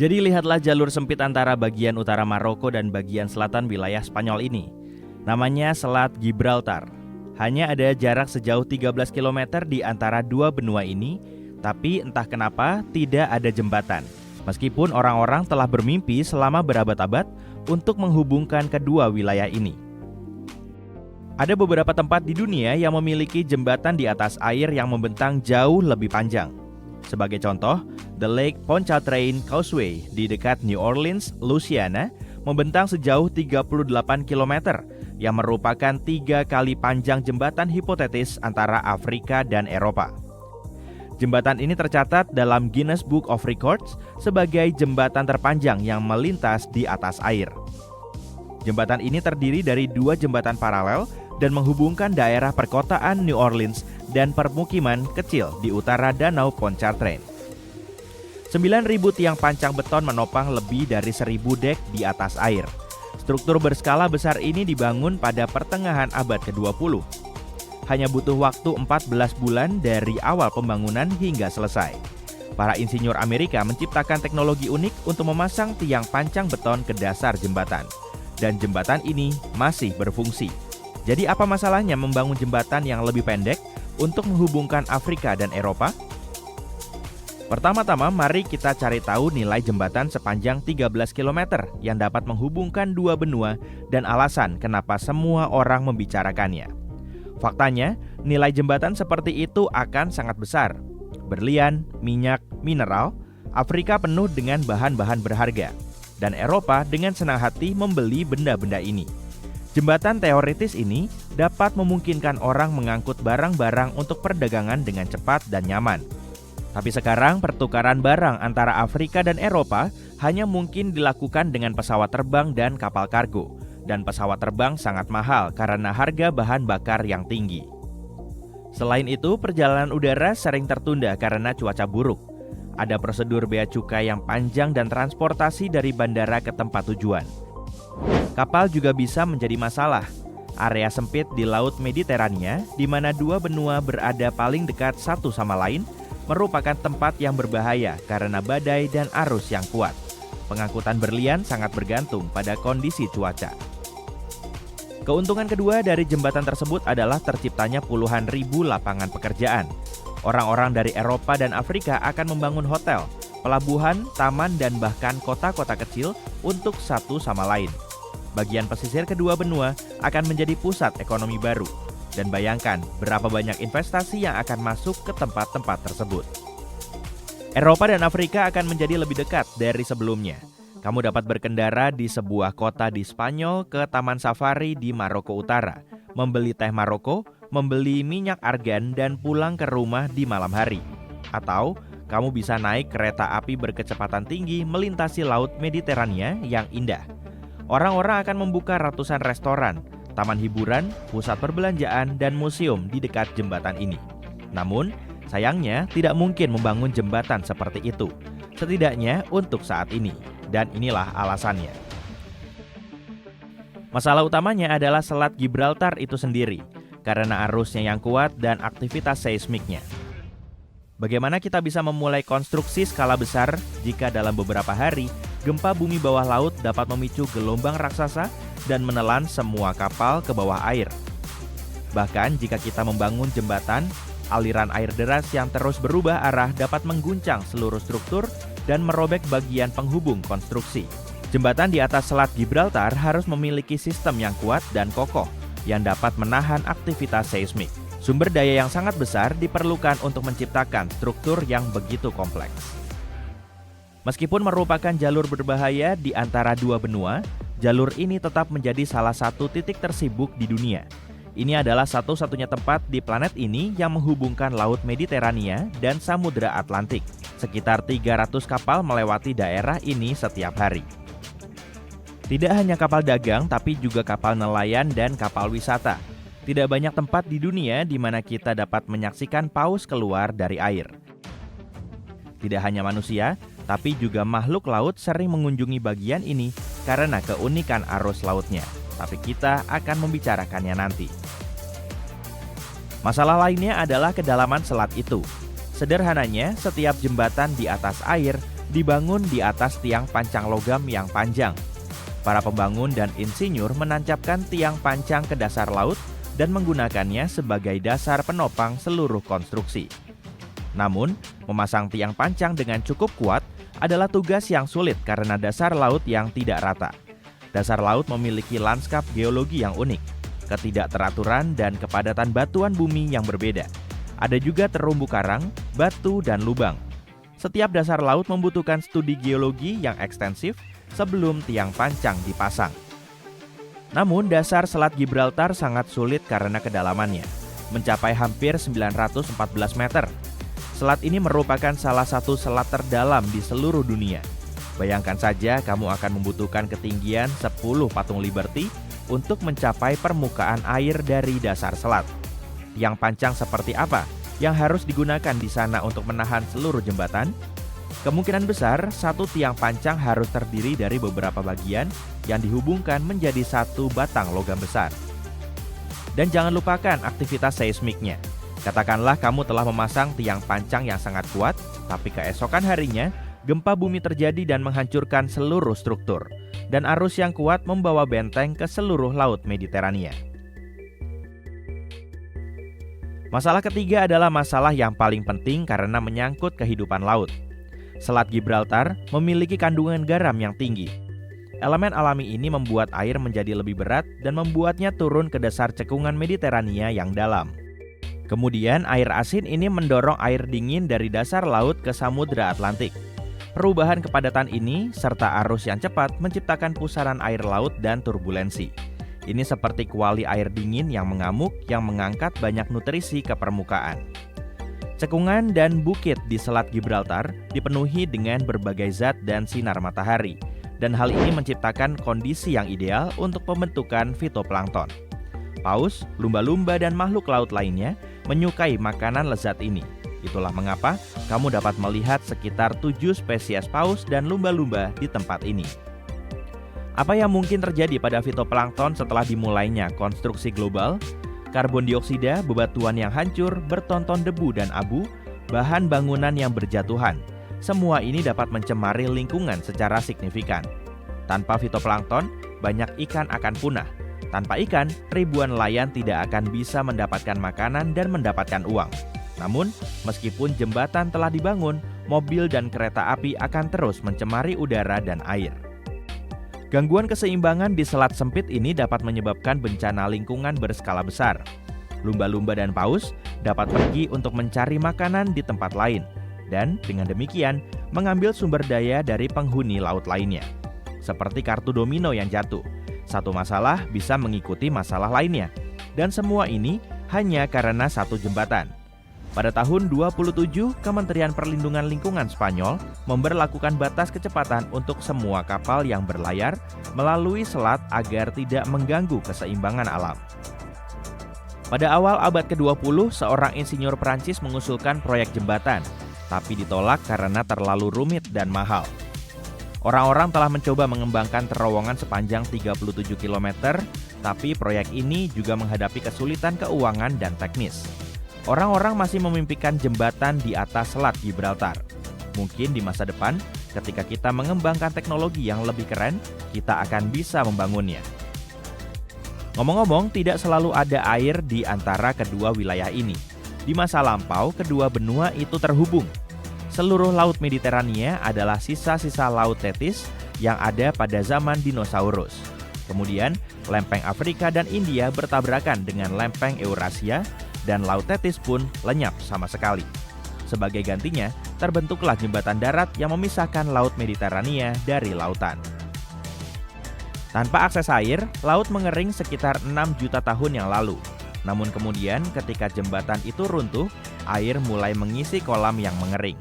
Jadi lihatlah jalur sempit antara bagian utara Maroko dan bagian selatan wilayah Spanyol ini. Namanya Selat Gibraltar. Hanya ada jarak sejauh 13 km di antara dua benua ini, tapi entah kenapa tidak ada jembatan. Meskipun orang-orang telah bermimpi selama berabad-abad untuk menghubungkan kedua wilayah ini. Ada beberapa tempat di dunia yang memiliki jembatan di atas air yang membentang jauh lebih panjang. Sebagai contoh, The Lake Pontchartrain Causeway di dekat New Orleans, Louisiana, membentang sejauh 38 km yang merupakan 3 kali panjang jembatan hipotetis antara Afrika dan Eropa. Jembatan ini tercatat dalam Guinness Book of Records sebagai jembatan terpanjang yang melintas di atas air. Jembatan ini terdiri dari 2 jembatan paralel dan menghubungkan daerah perkotaan New Orleans dan permukiman kecil di utara Danau Pontchartrain. 9.000 tiang pancang beton menopang lebih dari 1.000 dek di atas air. Struktur berskala besar ini dibangun pada pertengahan abad ke-20. Hanya butuh waktu 14 bulan dari awal pembangunan hingga selesai. Para insinyur Amerika menciptakan teknologi unik untuk memasang tiang pancang beton ke dasar jembatan. Dan jembatan ini masih berfungsi. Jadi apa masalahnya membangun jembatan yang lebih pendek untuk menghubungkan Afrika dan Eropa? Pertama-tama mari kita cari tahu nilai jembatan sepanjang 13 km yang dapat menghubungkan dua benua dan alasan kenapa semua orang membicarakannya. Faktanya, nilai jembatan seperti itu akan sangat besar. Berlian, minyak, mineral, Afrika penuh dengan bahan-bahan berharga, dan Eropa dengan senang hati membeli benda-benda ini. Jembatan teoritis ini dapat memungkinkan orang mengangkut barang-barang untuk perdagangan dengan cepat dan nyaman. Tapi sekarang pertukaran barang antara Afrika dan Eropa hanya mungkin dilakukan dengan pesawat terbang dan kapal kargo. Dan pesawat terbang sangat mahal karena harga bahan bakar yang tinggi. Selain itu, perjalanan udara sering tertunda karena cuaca buruk. Ada prosedur bea cukai yang panjang dan transportasi dari bandara ke tempat tujuan. Kapal juga bisa menjadi masalah. Area sempit di Laut Mediterania, di mana dua benua berada paling dekat satu sama lain, merupakan tempat yang berbahaya karena badai dan arus yang kuat. Pengangkutan berlian sangat bergantung pada kondisi cuaca. Keuntungan kedua dari jembatan tersebut adalah terciptanya puluhan ribu lapangan pekerjaan. Orang-orang dari Eropa dan Afrika akan membangun hotel, pelabuhan, taman, dan bahkan kota-kota kecil untuk satu sama lain. Bagian pesisir kedua benua akan menjadi pusat ekonomi baru. Dan bayangkan berapa banyak investasi yang akan masuk ke tempat-tempat tersebut. Eropa dan Afrika akan menjadi lebih dekat dari sebelumnya. Kamu dapat berkendara di sebuah kota di Spanyol ke taman safari di Maroko Utara, membeli teh Maroko, membeli minyak argan, dan pulang ke rumah di malam hari. Atau kamu bisa naik kereta api berkecepatan tinggi melintasi Laut Mediterania yang indah. Orang-orang akan membuka ratusan restoran, taman hiburan, pusat perbelanjaan, dan museum di dekat jembatan ini. Namun, sayangnya tidak mungkin membangun jembatan seperti itu, setidaknya untuk saat ini. Dan inilah alasannya. Masalah utamanya adalah Selat Gibraltar itu sendiri, karena arusnya yang kuat dan aktivitas seismiknya. Bagaimana kita bisa memulai konstruksi skala besar jika dalam beberapa hari gempa bumi bawah laut dapat memicu gelombang raksasa dan menelan semua kapal ke bawah air? Bahkan jika kita membangun jembatan, aliran air deras yang terus berubah arah dapat mengguncang seluruh struktur dan merobek bagian penghubung konstruksi. Jembatan di atas Selat Gibraltar harus memiliki sistem yang kuat dan kokoh yang dapat menahan aktivitas seismik. Sumber daya yang sangat besar diperlukan untuk menciptakan struktur yang begitu kompleks. Meskipun merupakan jalur berbahaya di antara dua benua, jalur ini tetap menjadi salah satu titik tersibuk di dunia. Ini adalah satu-satunya tempat di planet ini yang menghubungkan Laut Mediterania dan Samudra Atlantik. Sekitar 300 kapal melewati daerah ini setiap hari. Tidak hanya kapal dagang, tapi juga kapal nelayan dan kapal wisata. Tidak banyak tempat di dunia di mana kita dapat menyaksikan paus keluar dari air. Tidak hanya manusia, tapi juga makhluk laut sering mengunjungi bagian ini karena keunikan arus lautnya. Tapi kita akan membicarakannya nanti. Masalah lainnya adalah kedalaman selat itu. Sederhananya, setiap jembatan di atas air dibangun di atas tiang pancang logam yang panjang. Para pembangun dan insinyur menancapkan tiang pancang ke dasar laut dan menggunakannya sebagai dasar penopang seluruh konstruksi. Namun, memasang tiang pancang dengan cukup kuat adalah tugas yang sulit karena dasar laut yang tidak rata. Dasar laut memiliki lanskap geologi yang unik, ketidakteraturan dan kepadatan batuan bumi yang berbeda. Ada juga terumbu karang, batu, dan lubang. Setiap dasar laut membutuhkan studi geologi yang ekstensif sebelum tiang pancang dipasang. Namun, dasar Selat Gibraltar sangat sulit karena kedalamannya, mencapai hampir 914 meter. Selat ini merupakan salah satu selat terdalam di seluruh dunia. Bayangkan saja kamu akan membutuhkan ketinggian 10 patung Liberty untuk mencapai permukaan air dari dasar selat. Tiang pancang seperti apa yang harus digunakan di sana untuk menahan seluruh jembatan? Kemungkinan besar satu tiang pancang harus terdiri dari beberapa bagian yang dihubungkan menjadi satu batang logam besar. Dan jangan lupakan aktivitas seismiknya. Katakanlah kamu telah memasang tiang pancang yang sangat kuat, tapi keesokan harinya gempa bumi terjadi dan menghancurkan seluruh struktur, dan arus yang kuat membawa benteng ke seluruh Laut Mediterania. Masalah ketiga adalah masalah yang paling penting karena menyangkut kehidupan laut. Selat Gibraltar memiliki kandungan garam yang tinggi. Elemen alami ini membuat air menjadi lebih berat dan membuatnya turun ke dasar cekungan Mediterania yang dalam. Kemudian air asin ini mendorong air dingin dari dasar laut ke Samudra Atlantik. Perubahan kepadatan ini serta arus yang cepat menciptakan pusaran air laut dan turbulensi. Ini seperti kuali air dingin yang mengamuk yang mengangkat banyak nutrisi ke permukaan. Cekungan dan bukit di Selat Gibraltar dipenuhi dengan berbagai zat dan sinar matahari, dan hal ini menciptakan kondisi yang ideal untuk pembentukan fitoplankton. Paus, lumba-lumba, dan makhluk laut lainnya menyukai makanan lezat ini. Itulah mengapa kamu dapat melihat sekitar 7 spesies paus dan lumba-lumba di tempat ini. Apa yang mungkin terjadi pada fitoplankton setelah dimulainya konstruksi global? Karbon dioksida, bebatuan yang hancur, bertonton debu dan abu, bahan bangunan yang berjatuhan. Semua ini dapat mencemari lingkungan secara signifikan. Tanpa fitoplankton, banyak ikan akan punah. Tanpa ikan, ribuan nelayan tidak akan bisa mendapatkan makanan dan mendapatkan uang. Namun, meskipun jembatan telah dibangun, mobil dan kereta api akan terus mencemari udara dan air. Gangguan keseimbangan di selat sempit ini dapat menyebabkan bencana lingkungan berskala besar. Lumba-lumba dan paus dapat pergi untuk mencari makanan di tempat lain, dan dengan demikian mengambil sumber daya dari penghuni laut lainnya. Seperti kartu domino yang jatuh, satu masalah bisa mengikuti masalah lainnya, dan semua ini hanya karena satu jembatan. Pada tahun 27, Kementerian Perlindungan Lingkungan Spanyol memberlakukan batas kecepatan untuk semua kapal yang berlayar melalui selat agar tidak mengganggu keseimbangan alam. Pada awal abad ke-20, seorang insinyur Prancis mengusulkan proyek jembatan, tapi ditolak karena terlalu rumit dan mahal. Orang-orang telah mencoba mengembangkan terowongan sepanjang 37 km, tapi proyek ini juga menghadapi kesulitan keuangan dan teknis. Orang-orang masih memimpikan jembatan di atas Selat Gibraltar. Mungkin di masa depan, ketika kita mengembangkan teknologi yang lebih keren, kita akan bisa membangunnya. Ngomong-ngomong, tidak selalu ada air di antara kedua wilayah ini. Di masa lampau, kedua benua itu terhubung. Seluruh Laut Mediterania adalah sisa-sisa Laut Tetis yang ada pada zaman dinosaurus. Kemudian, lempeng Afrika dan India bertabrakan dengan lempeng Eurasia, dan Laut Tetis pun lenyap sama sekali. Sebagai gantinya, terbentuklah jembatan darat yang memisahkan Laut Mediterania dari lautan. Tanpa akses air, laut mengering sekitar 6 juta tahun yang lalu. Namun kemudian ketika jembatan itu runtuh, air mulai mengisi kolam yang mengering.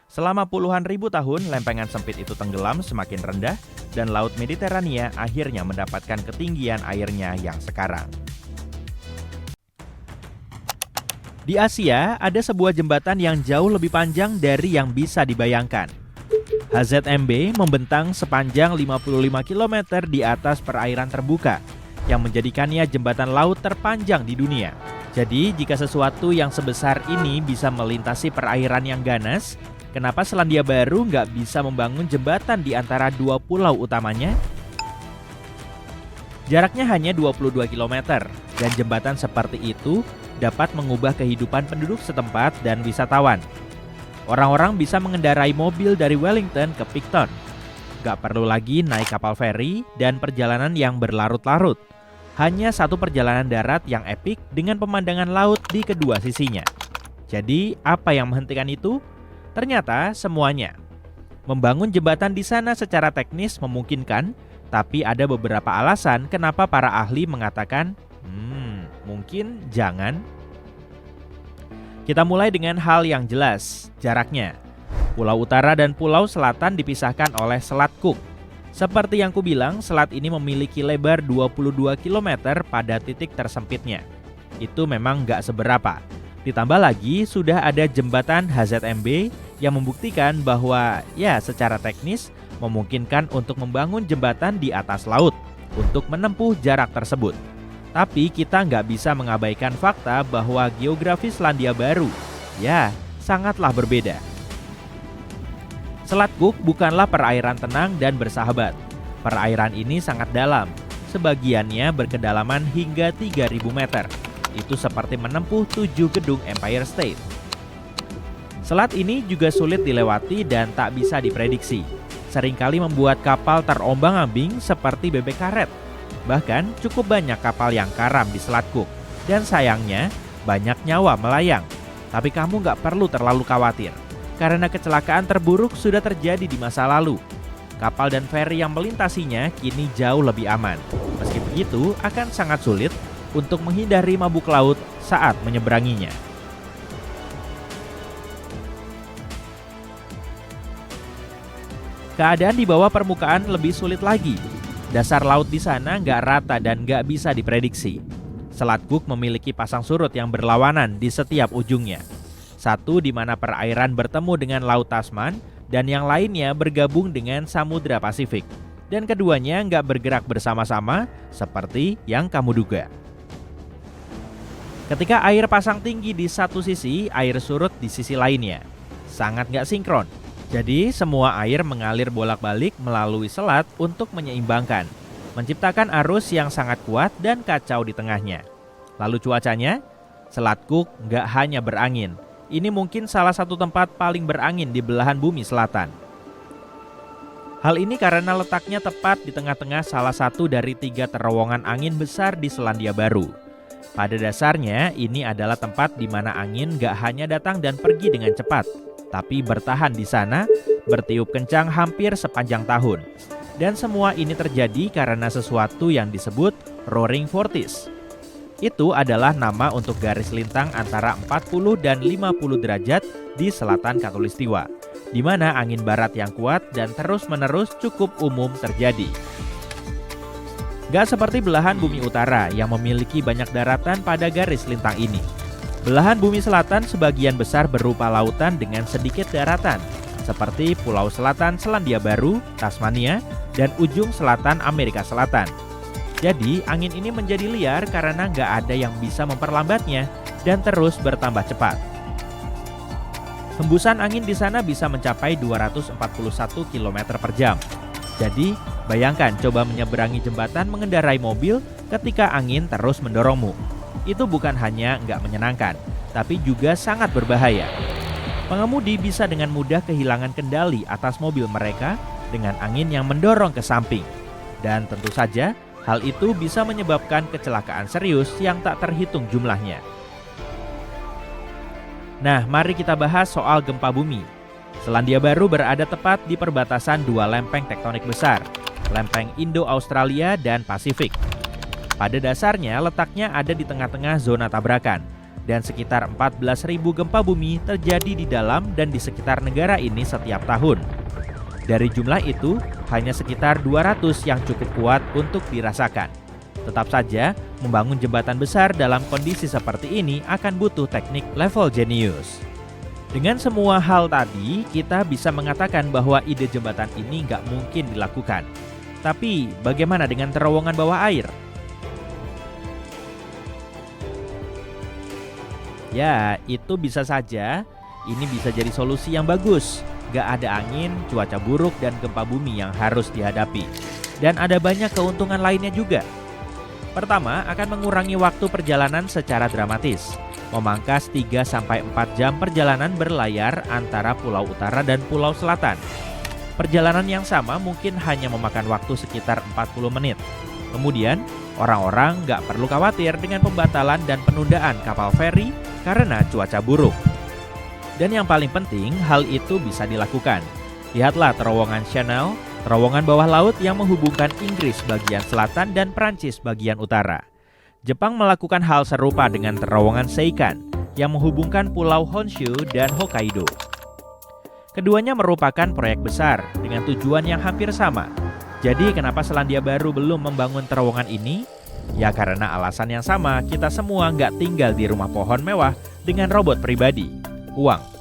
Selama puluhan ribu tahun, lempengan sempit itu tenggelam semakin rendah dan Laut Mediterania akhirnya mendapatkan ketinggian airnya yang sekarang. Di Asia, ada sebuah jembatan yang jauh lebih panjang dari yang bisa dibayangkan. HZMB membentang sepanjang 55 km di atas perairan terbuka, yang menjadikannya jembatan laut terpanjang di dunia. Jadi, jika sesuatu yang sebesar ini bisa melintasi perairan yang ganas, Kenapa Selandia Baru nggak bisa membangun jembatan di antara dua pulau utamanya? Jaraknya hanya 22 km, dan jembatan seperti itu dapat mengubah kehidupan penduduk setempat dan wisatawan. Orang-orang bisa mengendarai mobil dari Wellington ke Picton. Gak perlu lagi naik kapal feri dan perjalanan yang berlarut-larut. Hanya satu perjalanan darat yang epik dengan pemandangan laut di kedua sisinya. Jadi, apa yang menghentikan itu? Ternyata semuanya. Membangun jembatan di sana secara teknis memungkinkan, tapi ada beberapa alasan kenapa para ahli mengatakan, mungkin jangan. Kita mulai dengan hal yang jelas, jaraknya. Pulau Utara dan Pulau Selatan dipisahkan oleh Selat Cook. Seperti yang kubilang, selat ini memiliki lebar 22 km pada titik tersempitnya. Itu memang nggak seberapa. Ditambah lagi sudah ada jembatan HZMB yang membuktikan bahwa ya secara teknis memungkinkan untuk membangun jembatan di atas laut untuk menempuh jarak tersebut. Tapi kita nggak bisa mengabaikan fakta bahwa geografi Selandia Baru ya sangatlah berbeda. Selat Cook bukanlah perairan tenang dan bersahabat. Perairan ini sangat dalam, sebagiannya berkedalaman hingga 3.000 meter. Itu seperti menempuh 7 gedung Empire State. Selat ini juga sulit dilewati dan tak bisa diprediksi. Seringkali membuat kapal terombang-ambing seperti bebek karet. Bahkan cukup banyak kapal yang karam di Selat Cook. Dan sayangnya banyak nyawa melayang. Tapi kamu nggak perlu terlalu khawatir, karena kecelakaan terburuk sudah terjadi di masa lalu. Kapal dan feri yang melintasinya kini jauh lebih aman. Meski begitu, akan sangat sulit untuk menghindari mabuk laut saat menyeberanginya. Keadaan di bawah permukaan lebih sulit lagi. Dasar laut di sana nggak rata dan nggak bisa diprediksi. Selat Cook memiliki pasang surut yang berlawanan di setiap ujungnya. Satu di mana perairan bertemu dengan Laut Tasman, dan yang lainnya bergabung dengan Samudra Pasifik. Dan keduanya nggak bergerak bersama-sama seperti yang kamu duga. Ketika air pasang tinggi di satu sisi, air surut di sisi lainnya. Sangat nggak sinkron. Jadi semua air mengalir bolak-balik melalui selat untuk menyeimbangkan, menciptakan arus yang sangat kuat dan kacau di tengahnya. Lalu cuacanya? Selat Cook nggak hanya berangin. Ini mungkin salah satu tempat paling berangin di belahan bumi selatan. Hal ini karena letaknya tepat di tengah-tengah salah satu dari 3 terowongan angin besar di Selandia Baru. Pada dasarnya, ini adalah tempat di mana angin gak hanya datang dan pergi dengan cepat, tapi bertahan di sana, bertiup kencang hampir sepanjang tahun. Dan semua ini terjadi karena sesuatu yang disebut Roaring Forties. Itu adalah nama untuk garis lintang antara 40 dan 50 derajat di selatan Khatulistiwa, di mana angin barat yang kuat dan terus-menerus cukup umum terjadi. Gak seperti belahan bumi utara yang memiliki banyak daratan pada garis lintang ini. Belahan bumi selatan sebagian besar berupa lautan dengan sedikit daratan, seperti Pulau Selatan Selandia Baru, Tasmania, dan ujung selatan Amerika Selatan. Jadi, angin ini menjadi liar karena nggak ada yang bisa memperlambatnya dan terus bertambah cepat. Hembusan angin di sana bisa mencapai 241 km per jam. Jadi, bayangkan coba menyeberangi jembatan mengendarai mobil ketika angin terus mendorongmu. Itu bukan hanya nggak menyenangkan, tapi juga sangat berbahaya. Pengemudi bisa dengan mudah kehilangan kendali atas mobil mereka dengan angin yang mendorong ke samping. Dan tentu saja, hal itu bisa menyebabkan kecelakaan serius yang tak terhitung jumlahnya. Nah, mari kita bahas soal gempa bumi. Selandia Baru berada tepat di perbatasan 2 lempeng tektonik besar, lempeng Indo-Australia dan Pasifik. Pada dasarnya, letaknya ada di tengah-tengah zona tabrakan, dan sekitar 14.000 gempa bumi terjadi di dalam dan di sekitar negara ini setiap tahun. Dari jumlah itu, hanya sekitar 200 yang cukup kuat untuk dirasakan. Tetap saja, membangun jembatan besar dalam kondisi seperti ini akan butuh teknik level jenius. Dengan semua hal tadi, kita bisa mengatakan bahwa ide jembatan ini nggak mungkin dilakukan. Tapi, bagaimana dengan terowongan bawah air? Ya, itu bisa saja, ini bisa jadi solusi yang bagus. Gak ada angin, cuaca buruk, dan gempa bumi yang harus dihadapi. Dan ada banyak keuntungan lainnya juga. Pertama, akan mengurangi waktu perjalanan secara dramatis. Memangkas 3-4 jam perjalanan berlayar antara pulau utara dan pulau selatan. Perjalanan yang sama mungkin hanya memakan waktu sekitar 40 menit. Kemudian, orang-orang nggak perlu khawatir dengan pembatalan dan penundaan kapal feri karena cuaca buruk. Dan yang paling penting, hal itu bisa dilakukan. Lihatlah terowongan Channel, terowongan bawah laut yang menghubungkan Inggris bagian selatan dan Prancis bagian utara. Jepang melakukan hal serupa dengan terowongan Seikan yang menghubungkan pulau Honshu dan Hokkaido. Keduanya merupakan proyek besar dengan tujuan yang hampir sama. Jadi kenapa Selandia Baru belum membangun terowongan ini? Ya karena alasan yang sama, kita semua nggak tinggal di rumah pohon mewah dengan robot pribadi, uang.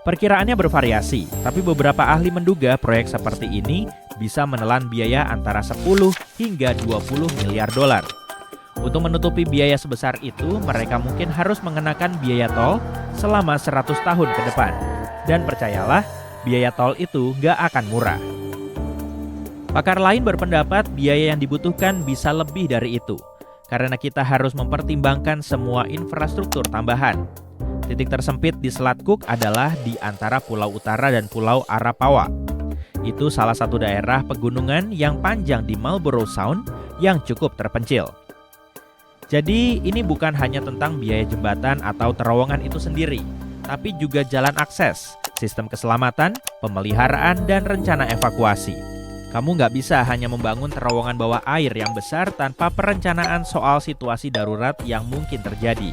Perkiraannya bervariasi, tapi beberapa ahli menduga proyek seperti ini bisa menelan biaya antara 10 hingga 20 miliar dolar. Untuk menutupi biaya sebesar itu, mereka mungkin harus mengenakan biaya tol selama 100 tahun ke depan. Dan percayalah, biaya tol itu nggak akan murah. Pakar lain berpendapat biaya yang dibutuhkan bisa lebih dari itu, karena kita harus mempertimbangkan semua infrastruktur tambahan. Titik tersempit di Selat Cook adalah di antara Pulau Utara dan Pulau Arapawa. Itu salah satu daerah pegunungan yang panjang di Marlborough Sound yang cukup terpencil. Jadi ini bukan hanya tentang biaya jembatan atau terowongan itu sendiri, tapi juga jalan akses, sistem keselamatan, pemeliharaan, dan rencana evakuasi. Kamu nggak bisa hanya membangun terowongan bawah air yang besar tanpa perencanaan soal situasi darurat yang mungkin terjadi.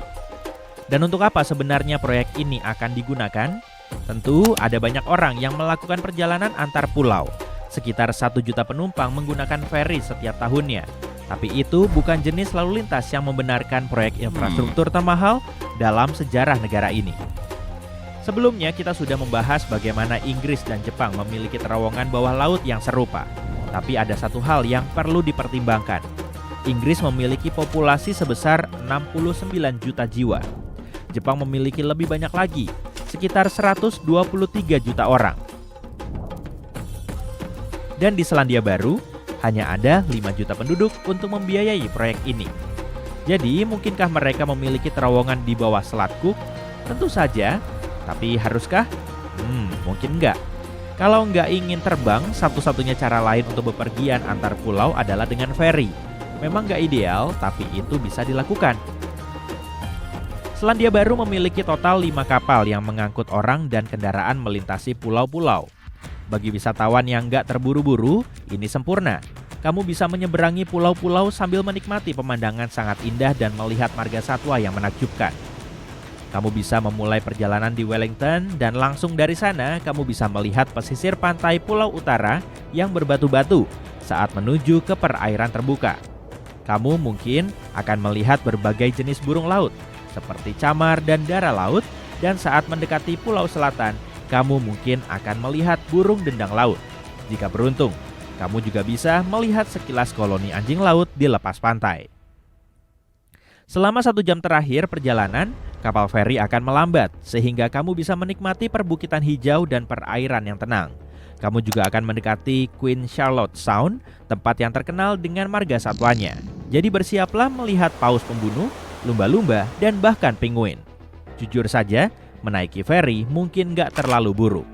Dan untuk apa sebenarnya proyek ini akan digunakan? Tentu ada banyak orang yang melakukan perjalanan antar pulau. Sekitar 1 juta penumpang menggunakan feri setiap tahunnya. Tapi itu bukan jenis lalu lintas yang membenarkan proyek infrastruktur termahal dalam sejarah negara ini. Sebelumnya kita sudah membahas bagaimana Inggris dan Jepang memiliki terowongan bawah laut yang serupa. Tapi ada satu hal yang perlu dipertimbangkan. Inggris memiliki populasi sebesar 69 juta jiwa. Jepang memiliki lebih banyak lagi, sekitar 123 juta orang. Dan di Selandia Baru, hanya ada 5 juta penduduk untuk membiayai proyek ini. Jadi, mungkinkah mereka memiliki terowongan di bawah Selat Cook? Tentu saja, tapi haruskah? Mungkin enggak. Kalau nggak ingin terbang, satu-satunya cara lain untuk bepergian antar pulau adalah dengan feri. Memang nggak ideal, tapi itu bisa dilakukan. Selandia Baru memiliki total 5 kapal yang mengangkut orang dan kendaraan melintasi pulau-pulau. Bagi wisatawan yang nggak terburu-buru, ini sempurna. Kamu bisa menyeberangi pulau-pulau sambil menikmati pemandangan sangat indah dan melihat marga satwa yang menakjubkan. Kamu bisa memulai perjalanan di Wellington dan langsung dari sana kamu bisa melihat pesisir pantai Pulau Utara yang berbatu-batu saat menuju ke perairan terbuka. Kamu mungkin akan melihat berbagai jenis burung laut, seperti camar dan dara laut, dan saat mendekati Pulau Selatan, kamu mungkin akan melihat burung dendang laut. Jika beruntung, kamu juga bisa melihat sekilas koloni anjing laut di lepas pantai. Selama 1 jam terakhir perjalanan, kapal feri akan melambat, sehingga kamu bisa menikmati perbukitan hijau dan perairan yang tenang. Kamu juga akan mendekati Queen Charlotte Sound, tempat yang terkenal dengan marga satwanya. Jadi bersiaplah melihat paus pembunuh, lumba-lumba, dan bahkan penguin. Jujur saja, menaiki feri mungkin nggak terlalu buruk.